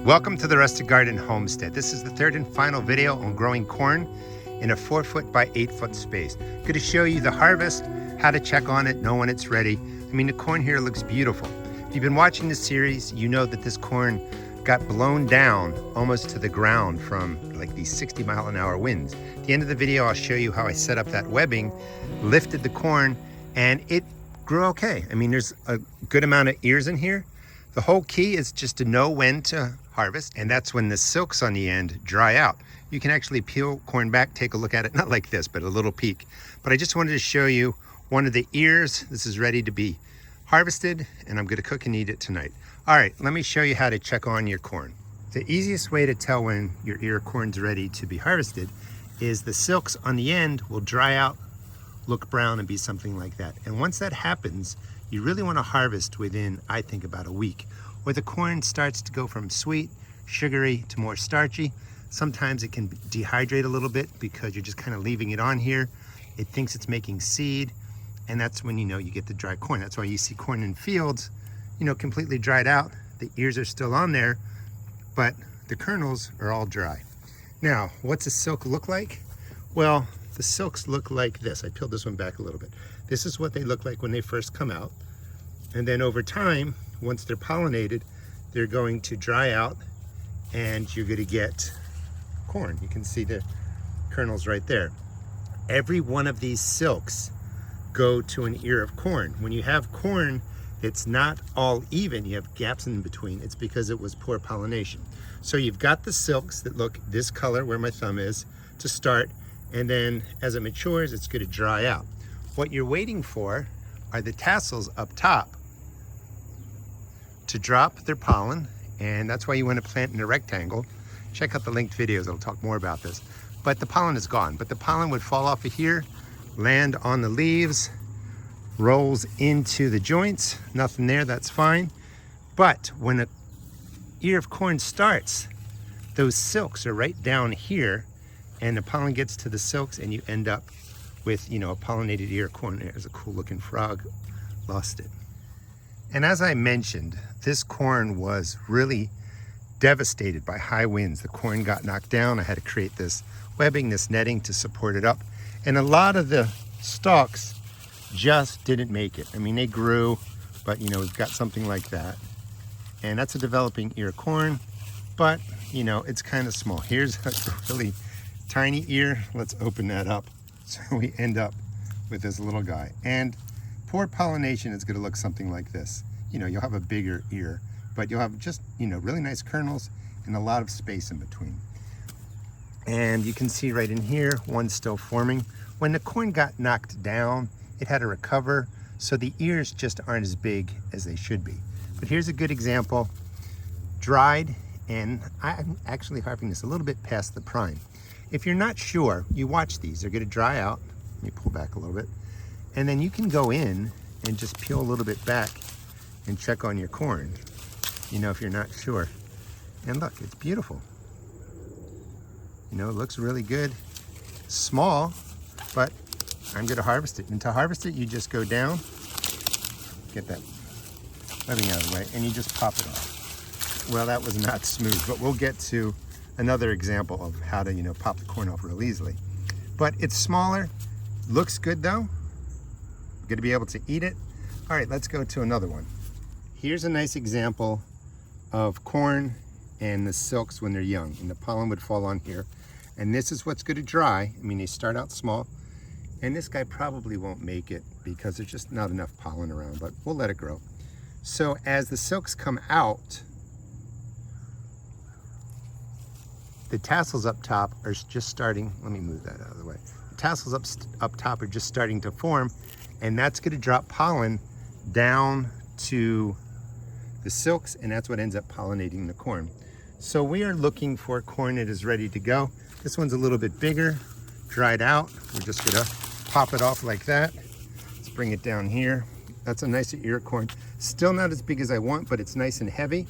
Welcome to the Rustic Garden Homestead. This is the third and final video on growing corn in a 4-foot by 8-foot space. Going to show you the harvest, how to check on it, know when it's ready. I mean, the corn here looks beautiful. If you've been watching this series, you know that this corn got blown down almost to the ground from like these 60-mile-an-hour winds. At the end of the video, I'll show you how I set up that webbing, lifted the corn, and it grew okay. I mean, there's a good amount of ears in here. The whole key is just to know when to harvest, and that's when the silks on the end dry out. You can actually peel corn back, take a look at it, not like this, but a little peek. But I just wanted to show you one of the ears. This is ready to be harvested, and I'm gonna cook and eat it tonight. All right, let me show you how to check on your corn. The easiest way to tell when your ear of corn's ready to be harvested is the silks on the end will dry out, look brown, and be something like that. And once that happens, you really want to harvest within, I think, about a week, where the corn starts to go from sweet, sugary to more starchy. Sometimes it can dehydrate a little bit because you're just kind of leaving it on here. It thinks it's making seed, and that's when you know you get the dry corn. That's why you see corn in fields, you know, completely dried out. The ears are still on there, but the kernels are all dry. Now, what's a silk look like? Well, the silks look like this. I peeled this one back a little bit. This is what they look like when they first come out. And then over time, once they're pollinated, they're going to dry out and you're gonna get corn. You can see the kernels right there. Every one of these silks go to an ear of corn. When you have corn that's not all even, you have gaps in between, it's because it was poor pollination. So you've got the silks that look this color, where my thumb is, to start, and then as it matures, it's gonna dry out. What you're waiting for are the tassels up top to drop their pollen, and that's why you want to plant in a rectangle. Check out the linked videos, it'll talk more about this. But the pollen is gone, but the pollen would fall off of here, land on the leaves, rolls into the joints, nothing there, that's fine. But when an ear of corn starts, those silks are right down here, and the pollen gets to the silks, and you end up with, you know, a pollinated ear of corn. There's a cool looking frog, lost it. And as I mentioned, this corn was really devastated by high winds. The corn got knocked down. I had to create this webbing, this netting to support it up. And a lot of the stalks just didn't make it. I mean, they grew, but you know, we've got something like that. And that's a developing ear of corn, but you know, it's kind of small. Here's a really tiny ear. Let's open that up. So we end up with this little guy. And poor pollination is going to look something like this. You know, you'll have a bigger ear, but you'll have just, you know, really nice kernels and a lot of space in between. And you can see right in here, one's still forming. When the corn got knocked down, it had to recover, so the ears just aren't as big as they should be. But here's a good example, dried, and I'm actually harvesting this a little bit past the prime. If you're not sure, you watch these. They're going to dry out. Let me pull back a little bit. And then you can go in and just peel a little bit back and check on your corn, you know, if you're not sure. And look, it's beautiful. You know, it looks really good. Small, but I'm going to harvest it. And to harvest it, you just go down, get that webbing out of the way, and you just pop it off. Well, that was not smooth, but we'll get to another example of how to, you know, pop the corn off real easily. But it's smaller, looks good though. I'm gonna be able to eat it. All right, let's go to another one. Here's a nice example of corn and the silks when they're young, and the pollen would fall on here. And this is what's gonna dry. I mean, they start out small, and this guy probably won't make it because there's just not enough pollen around, but we'll let it grow. So as the silks come out, the tassels up top are just starting, let me move that out of the way. The tassels up top are just starting to form, and that's gonna drop pollen down to the silks, and that's what ends up pollinating the corn. So we are looking for corn that is ready to go. This one's a little bit bigger, dried out. We're just gonna pop it off like that. Let's bring it down here. That's a nicer ear of corn. Still not as big as I want, but it's nice and heavy.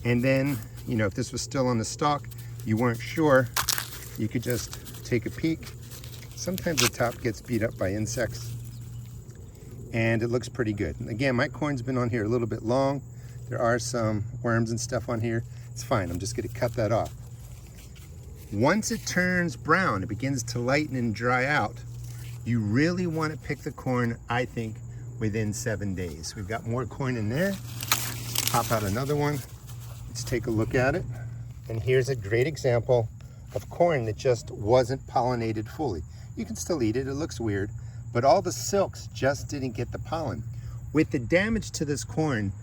And then, you know, if this was still on the stalk, you weren't sure, you could just take a peek. Sometimes the top gets beat up by insects, and it looks pretty good. And again, my corn's been on here a little bit long. There are some worms and stuff on here. It's fine, I'm just gonna cut that off. Once it turns brown, it begins to lighten and dry out. You really want to pick the corn, I think, within 7 days. We've got more corn in there. Pop out another one. Let's take a look at it. And here's a great example of corn that just wasn't pollinated fully. You can still eat it, it looks weird, but all the silks just didn't get the pollen. With the damage to this corn,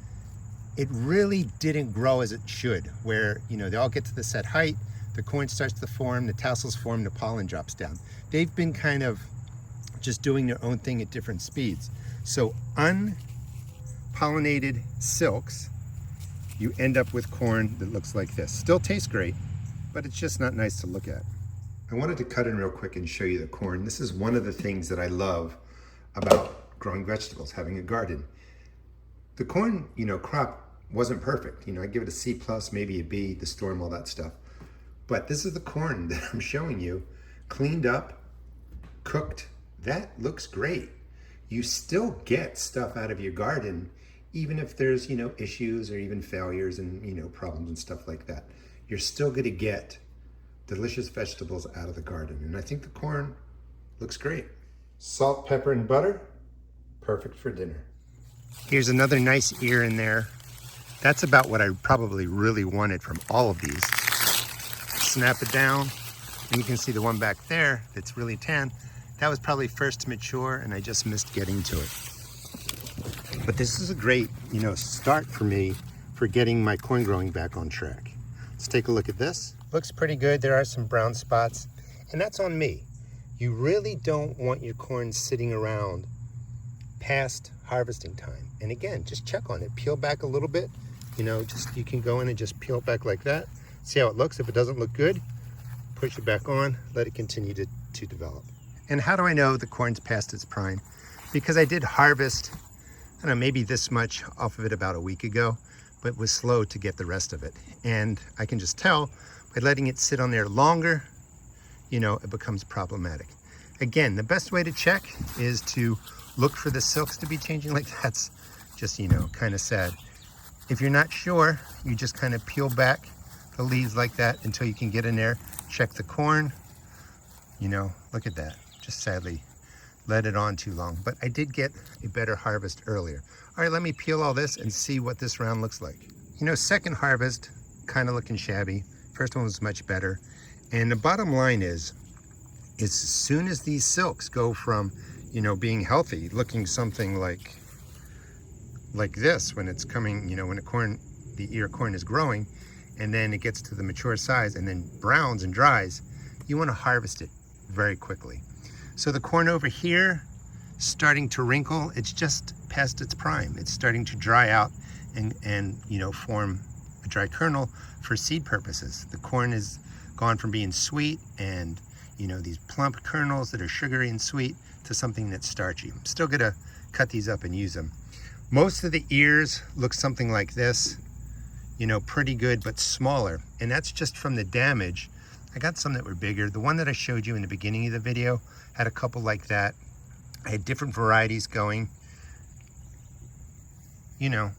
it really didn't grow as it should, where, you know, they all get to the set height, the corn starts to form, the tassels form, the pollen drops down. They've been kind of just doing their own thing at different speeds. So unpollinated silks, you end up with corn that looks like this. Still tastes great, but it's just not nice to look at. I wanted to cut in real quick and show you the corn. This is one of the things that I love about growing vegetables, having a garden. The corn, you know, crop wasn't perfect. You know, I give it a C+, maybe a B, the storm, all that stuff. But this is the corn that I'm showing you, cleaned up, cooked. That looks great. You still get stuff out of your garden, even if there's, you know, issues or even failures and, you know, problems and stuff like that. You're still gonna get delicious vegetables out of the garden. And I think the corn looks great. Salt, pepper, and butter, perfect for dinner. Here's another nice ear in there. That's about what I probably really wanted from all of these. Snap it down, and you can see the one back there that's really tan. That was probably first to mature, and I just missed getting to it. But this is a great, you know, start for me for getting my corn growing back on track. Let's take a look at this. Looks pretty good. There are some brown spots, and that's on me. You really don't want your corn sitting around past harvesting time. And again, just check on it. Peel back a little bit. You know, just you can go in and just peel it back like that. See how it looks. If it doesn't look good, push it back on, let it continue to develop. And how do I know the corn's past its prime? Because I did harvest, I don't know, maybe this much off of it about a week ago, but was slow to get the rest of it. And I can just tell by letting it sit on there longer, you know, it becomes problematic. Again, the best way to check is to look for the silks to be changing. Like that's just, you know, kind of sad. If you're not sure, you just kind of peel back the leaves like that until you can get in there, check the corn, you know, look at that. Just sadly let it on too long, but I did get a better harvest earlier. All right, let me peel all this and see what this round looks like. You know, second harvest, kind of looking shabby. First one was much better. And the bottom line is as soon as these silks go from, you know, being healthy, looking something like this when it's coming, you know, when the ear corn is growing, and then it gets to the mature size and then browns and dries, you want to harvest it very quickly. So the corn over here, starting to wrinkle, it's just past its prime. It's starting to dry out and you know, form a dry kernel for seed purposes. The corn is gone from being sweet and, you know, these plump kernels that are sugary and sweet to something that's starchy. I'm still gonna cut these up and use them. Most of the ears look something like this, you know, pretty good, but smaller. And that's just from the damage. I got some that were bigger. The one that I showed you in the beginning of the video had a couple like that. I had different varieties going. You know,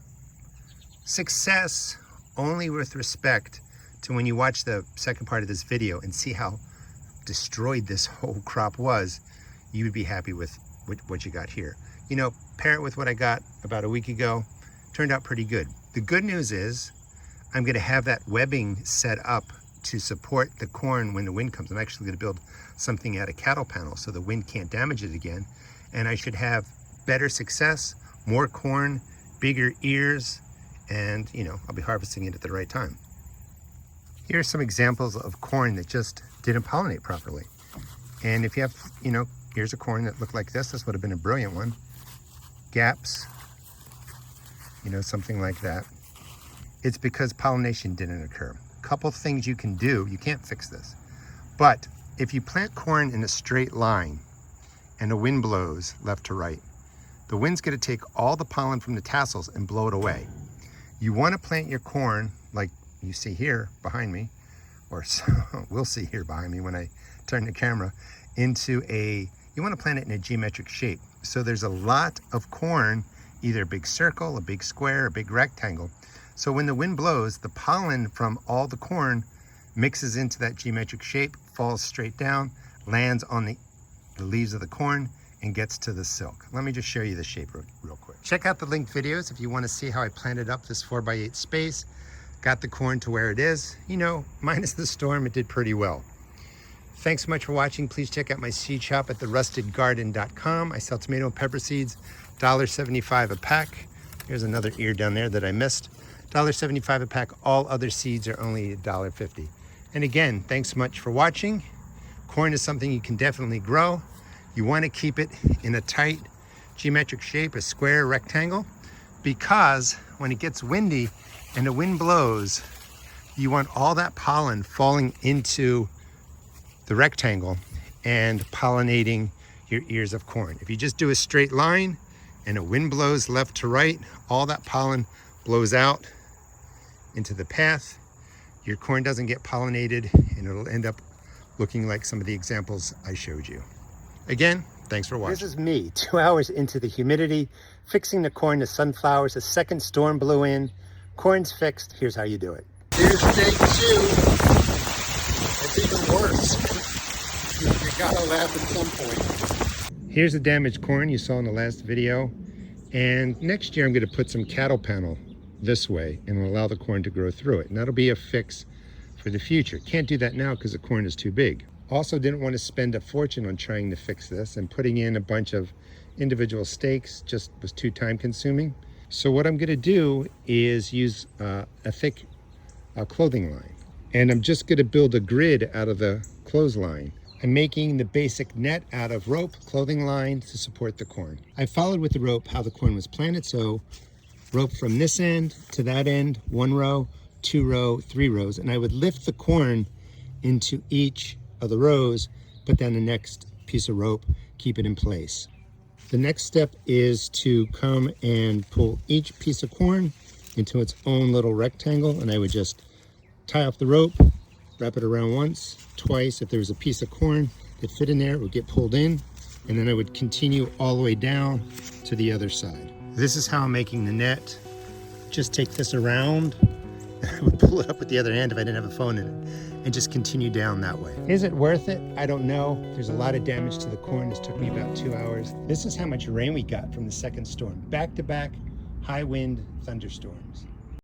success only with respect to when you watch the second part of this video and see how destroyed this whole crop was, you would be happy with what you got here. You know, pair it with what I got about a week ago, turned out pretty good. The good news is I'm gonna have that webbing set up to support the corn when the wind comes. I'm actually gonna build something out of cattle panels so the wind can't damage it again. And I should have better success, more corn, bigger ears, and you know, I'll be harvesting it at the right time. Here are some examples of corn that just didn't pollinate properly. And if you have, you know, here's a corn that looked like this would have been a brilliant one. Gaps, you know, something like that. It's because pollination didn't occur. A couple things you can do, you can't fix this, but if you plant corn in a straight line and the wind blows left to right, the wind's gonna take all the pollen from the tassels and blow it away. You wanna plant your corn like you see here behind me, or so we'll see here behind me when I turn the camera, you wanna plant it in a geometric shape. So there's a lot of corn, either a big circle, a big square, a big rectangle. So when the wind blows, the pollen from all the corn mixes into that geometric shape, falls straight down, lands on the leaves of the corn, and gets to the silk. Let me just show you the shape real quick. Check out the linked videos if you want to see how I planted up this 4x8 space. Got the corn to where it is. You know, minus the storm, it did pretty well. Thanks so much for watching. Please check out my seed shop at therustedgarden.com. I sell tomato and pepper seeds, $1.75 a pack. Here's another ear down there that I missed. $1.75 a pack. All other seeds are only $1.50. And again, thanks so much for watching. Corn is something you can definitely grow. You want to keep it in a tight geometric shape, a square rectangle, because when it gets windy and the wind blows, you want all that pollen falling into the rectangle and pollinating your ears of corn. If you just do a straight line and a wind blows left to right, all that pollen blows out into the path. Your corn doesn't get pollinated and it'll end up looking like some of the examples I showed you. Again, thanks for watching. This is me, 2 hours into the humidity, fixing the corn to sunflowers. A second storm blew in. Corn's fixed. Here's how you do it. Here's day 2. It's even worse. You gotta laugh at some point. Here's the damaged corn you saw in the last video. And next year I'm gonna put some cattle panel this way and allow the corn to grow through it. And that'll be a fix for the future. Can't do that now because the corn is too big. Also didn't want to spend a fortune on trying to fix this, and putting in a bunch of individual stakes just was too time consuming. So what I'm going to do is use a thick clothing line, and I'm just going to build a grid out of the clothesline. I'm making the basic net out of rope, clothing line to support the corn. I followed with the rope how the corn was planted, so rope from this end to that end, 1 row, 2 row, 3 rows, and I would lift the corn into each of the rows, put down the next piece of rope, keep it in place. The next step is to come and pull each piece of corn into its own little rectangle, and I would just tie off the rope, wrap it around once, twice. If there was a piece of corn that fit in there, it would get pulled in, and then I would continue all the way down to the other side. This is how I'm making the net. Just take this around. I would pull it up with the other end if I didn't have a phone in it, and just continue down that way. Is it worth it? I don't know. There's a lot of damage to the corn. This took me about 2 hours. This is how much rain we got from the second storm. Back to back, high wind thunderstorms.